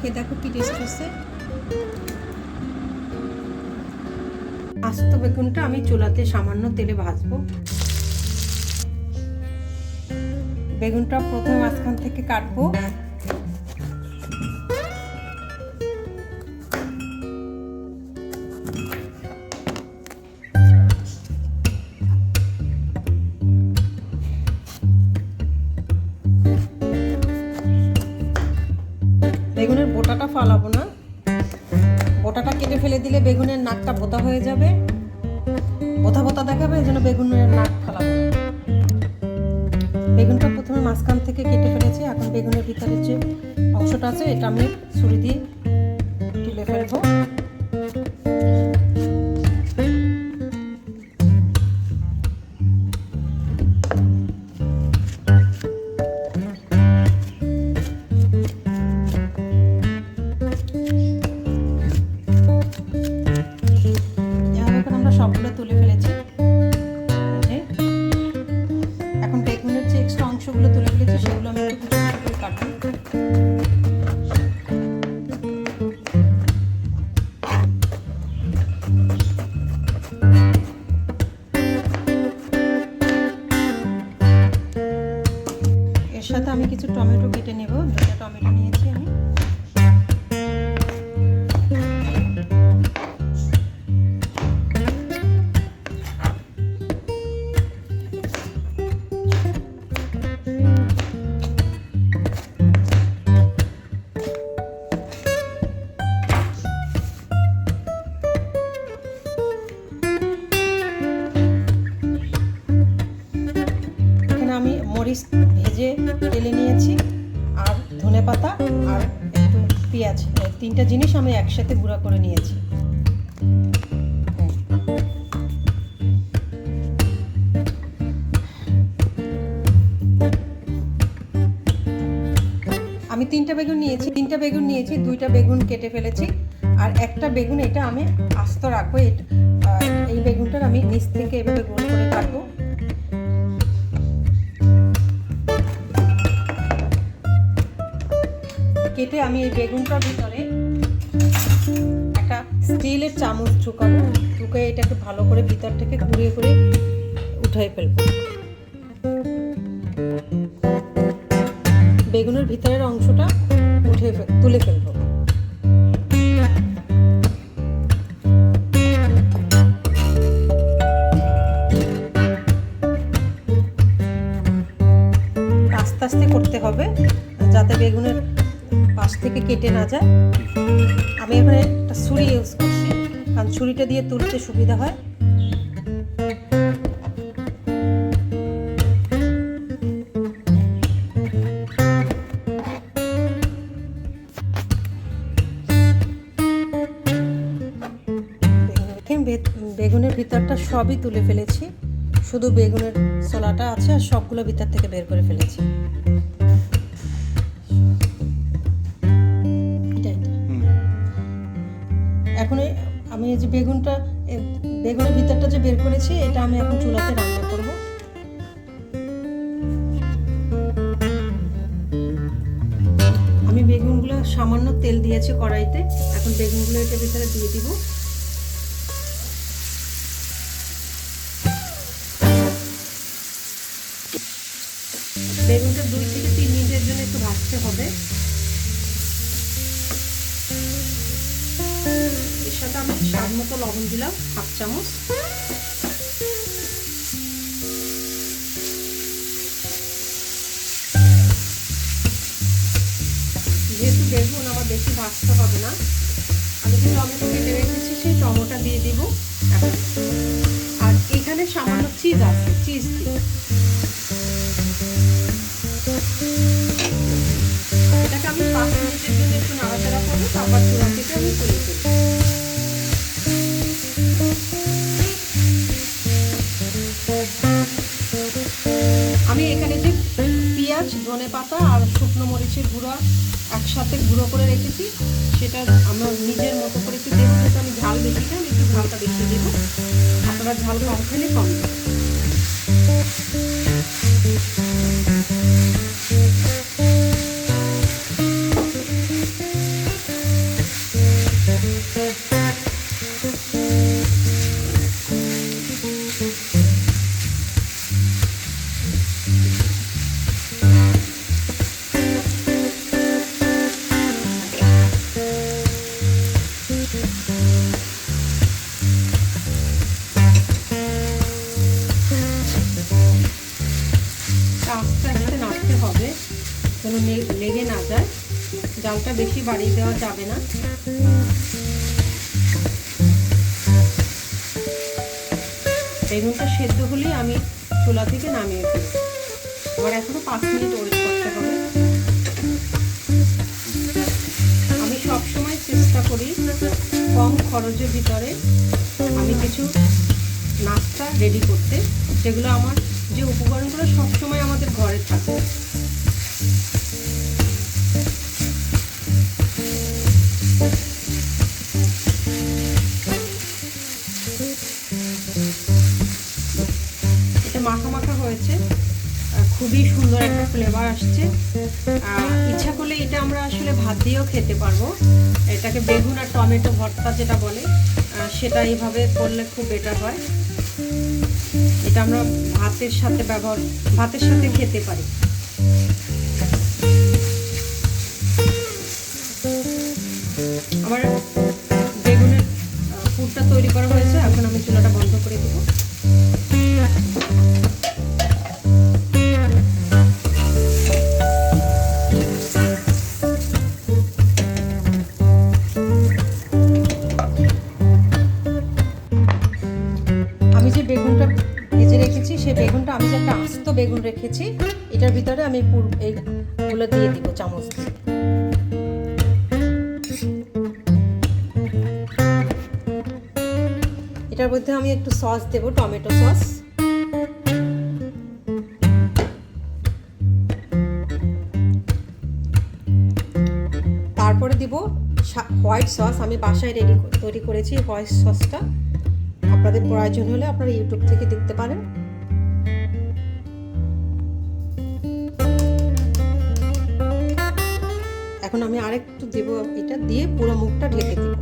খেয়ে দেখো কি টেস্ট হচ্ছে। আস্ত বেগুনটা আমি চুলাতে সামান্য তেলে ভাজবো। বেগুনটা প্রথমে মাঝখান থেকে কাটবো। বেগুনের বোটাটা ফালাবো না, বোটাটা কেটে ফেলে দিলে বেগুনের নাকটা ভোতা হয়ে যাবে, ভোতা ভোতা দেখাবে, এই জন্য বেগুনের নাক ফালাবো না। বেগুনটা প্রথমে মাঝখান থেকে কেটে ফেলেছি। এখন বেগুনের ভিতরে যে অংশটা আছে এটা আমি ছুরি দিয়ে তুলে ফেলবো। সবগুলো তুলে ফেলেছি। এখন বেগুনের যে এক্সট্রা অংশগুলো তুলে ফেলেছি সেগুলো আমি একটু ছোট ছোট করে কাটবো। এর সাথে আমি কিছু টমেটো কেটে নেব। 2টা টমেটো নিয়েছি আমি। আমি মরিচ ভেজে তেলে নিয়েছি, আর ধনেপাতা আর একটু পেঁয়াজ, 3টা জিনিস আমি একসাথে গুঁড়া করে নিয়েছি। আমি 3টা বেগুন নিয়েছি, 2টা বেগুন কেটে ফেলেছি, আর একটা বেগুন এটা আমি আস্ত রাখবো। এই বেগুনটার আমি নিচ থেকে এভাবে গোল করে কাটবো। কেটে আমি এই বেগুনটার ভিতরে একটা স্টিলের চামচ ঢুকাবো। ঢুকে এটাকে ভালো করে ভিতর থেকে ঘুরিয়ে করে উঠাই ফেলবো। বেগুনের ভিতরের অংশটা তুলে ফেলবো। আস্তে আস্তে করতে হবে যাতে বেগুনের পাশ থেকে কেটে না যায়। আমি এখানে একটা ছুরি ইউজ করছি, কারণ ছুরিটা দিয়ে তুলতে সুবিধা হয়। বেগুনের ভিতরটা সবই তুলে ফেলেছি, শুধু বেগুনের ছোলাটা আছে, আর সবগুলো ভিতর থেকে বের করে ফেলেছি। এখন আমি এই যে বেগুনের ভিতরটা যে বের করেছি এটা আমি এখন চুলাতে রান্না করব। আমি বেগুনগুলো সামান্য তেল দিয়েছি কড়াইতে। এখন বেগুনগুলো এটার ভিতরে দিয়ে দিব। বেগুনটা 2 থেকে 3 মিনিটের জন্য একটু ভাজতে হবে। এর সাথে আমি স্বাদ মতো লবণ দিলাম, 1/2 চামচ। যেহেতু বেগুন আমার বেশি ভাজতে হবে না, আমি যে টমেটো কেটে রেখেছি সেই টমেটোটা দিয়ে দিব। আর এখানে সামান্য চিজ আছে, চিজ দিই। এটাকে আমি 5 মিনিটের জন্য একটু নাড়াচাড়া করবো, তারপর চুলা থেকে আমি তুলে ফেলবো। আমি এখানে যে পেঁয়াজ, ধনেপাতা আর শুকনো মরিচের গুঁড়ো একসাথে গুঁড়ো করে রেখেছি, সেটা আমার নিজের মতো করে একটু দেবো। যেহেতু আমি ঝাল বেশি খাই, একটু ঝালটা বেশি দেবো। আপনারা ঝাল কম খেলে কম দেবেন। লেগে না যায়। জালটা বেশি বাড়িয়ে দেওয়া যাবে না। বেগুনটা সেদ্ধ হলেই আমি চুলা থেকে নামিয়ে ফেলব। আবার এখনো 5 মিনিট ওয়েট করতে হবে। আমি সবসময় চেষ্টা করি কম খরচের ভিতরে আমি কিছু নাস্তা রেডি করতে, যেগুলো আমার যে উপকরণগুলো সবসময় আমাদের ঘরে থাকে। এটা মাখা মাখা হয়েছে, খুবই সুন্দর একটা ফ্লেভার আসছে। ইচ্ছা করলে এটা আমরা আসলে ভাত দিয়েও খেতে পারবো। এটাকে বেগুন আর টমেটো ভর্তা যেটা বলে, সেটা এইভাবে করলে খুব বেটার হয়। এটা আমরা ভাতের সাথে খেতে পারি। আমার বেগুনের পুরটা তৈরি করা হয়েছে, এখন আমি চুলাটা বন্ধ করে দেব। আমি যে বেগুনটা ভেজে রেখেছি, সেই বেগুনটা আমি যে একটা আস্ত বেগুন রেখেছি, এটার ভিতরে আমি এইগুলো দিয়ে দিব চামচ দিয়ে। এটার মধ্যে আমি একটু সস দেব, টমেটো সস। তারপরে দিব হোয়াইট সস। আমি বাসায় তৈরি করেছি হোয়াইট সসটা। আপনাদের প্রয়োজন হলে আপনারা ইউটিউব থেকে দেখতে পারেন। এখন আমি আরেকটু দেব, এটা দিয়ে পুরো মুখটা ঢেকে দেব।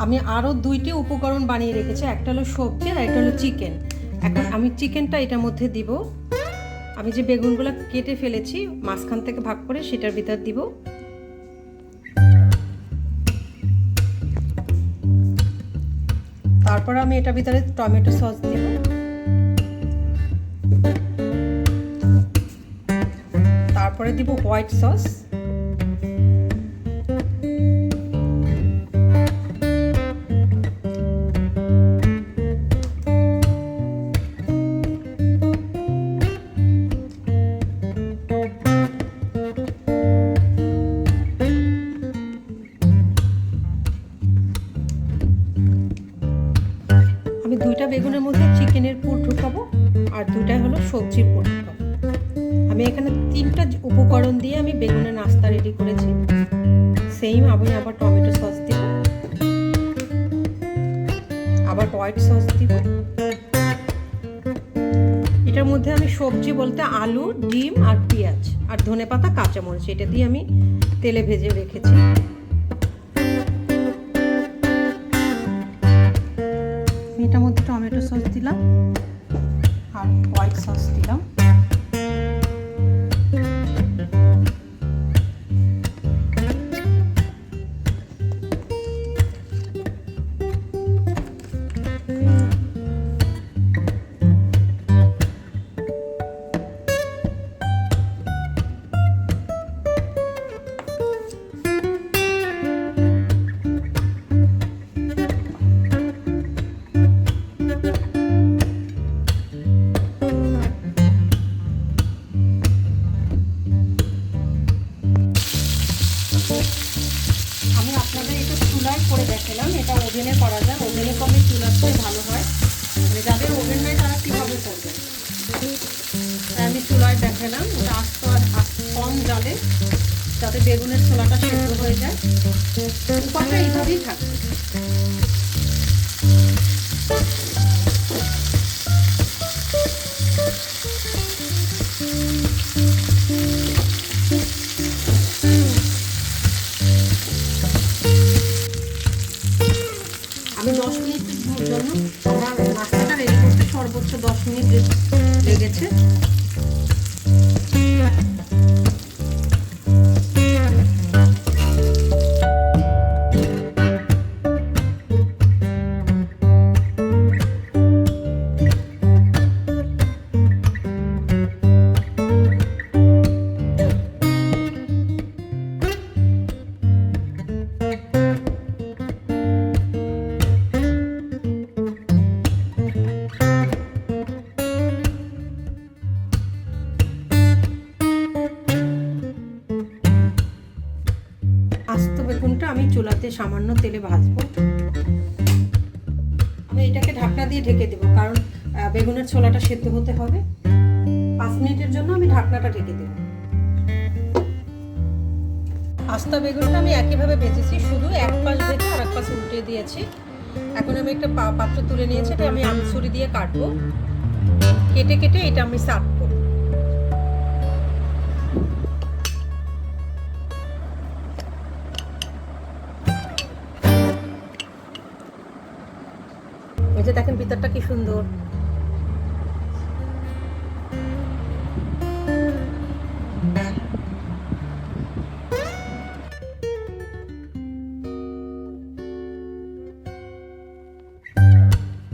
আমি আরও 2টি উপকরণ বানিয়ে রেখেছি, একটা হলো সবজি আর একটা হলো চিকেন। এখন আমি চিকেনটা এটার মধ্যে দিব। আমি যে বেগুনগুলো কেটে ফেলেছি মাঝখান থেকে ভাগ করে, সেটার ভিতর দিব। তারপর আমি এটার ভিতরে টমেটো সস দিব। তারপরে দিব হোয়াইট সস। আমি 2টা বেগুনের মধ্যে চিকেনের পুর ঢুকাবো আর 2টা হলো সবজির পুর ঢুকাবো। আমি এখানে 3টা উপকরণ দিয়ে আমি বেগুনের নাস্তা রেডি করেছি। সেম আমি আবার টমেটো সস দিব, আবার হোয়াইট সস দিব। এটার মধ্যে আমি সবজি বলতে আলু, ডিম আর পেঁয়াজ আর ধনেপাতা, কাঁচামরিচ, এটা দিয়ে আমি তেলে ভেজে রেখেছি। এটার মধ্যে টমেটো সস দিলাম আর হোয়াইট সস দিলাম। আমি আপনাদের এটা চুলায় করে দেখালাম, এটা ওভেনে করা যায়। ওভেনে করলে চুলাতে ভালো হয়, মানে যাদের ওভেন নাই তারা কীভাবে করবে। তাই আমি চুলায় দেখালাম, ওটা কম জালে, যাতে বেগুনের ছোলাটা সেদ্ধ হয়ে যায়। উপায়টা এইভাবেই থাকে। আমি 10 মিনিটের জন্য আমার নাস্তাটা রেডি করতে সর্বোচ্চ 10 মিনিট লেগেছে। সামান্য তেলে ভাজবো। আমি এটাকে ঢাকনা দিয়ে ঢেকে দেবো, কারণ বেগুনের ছোলাটা সেদ্ধ হতে হবে। 5 মিনিটের জন্য আমি ঢাকনাটা ঢেকে দেবো। আস্তা বেগুনটা আমি একইভাবে ভেজেছি, শুধু এক পাশ ভেজে আর এক পাশ উল্টে দিয়েছি। এখন আমি একটা পাত্র তুলে নিয়েছি, এটা আমি আমছুরি দিয়ে কাটবো। কেটে কেটে এটা আমি সার্ভ করব। এই যে দেখেন ভিতরটা কি সুন্দর।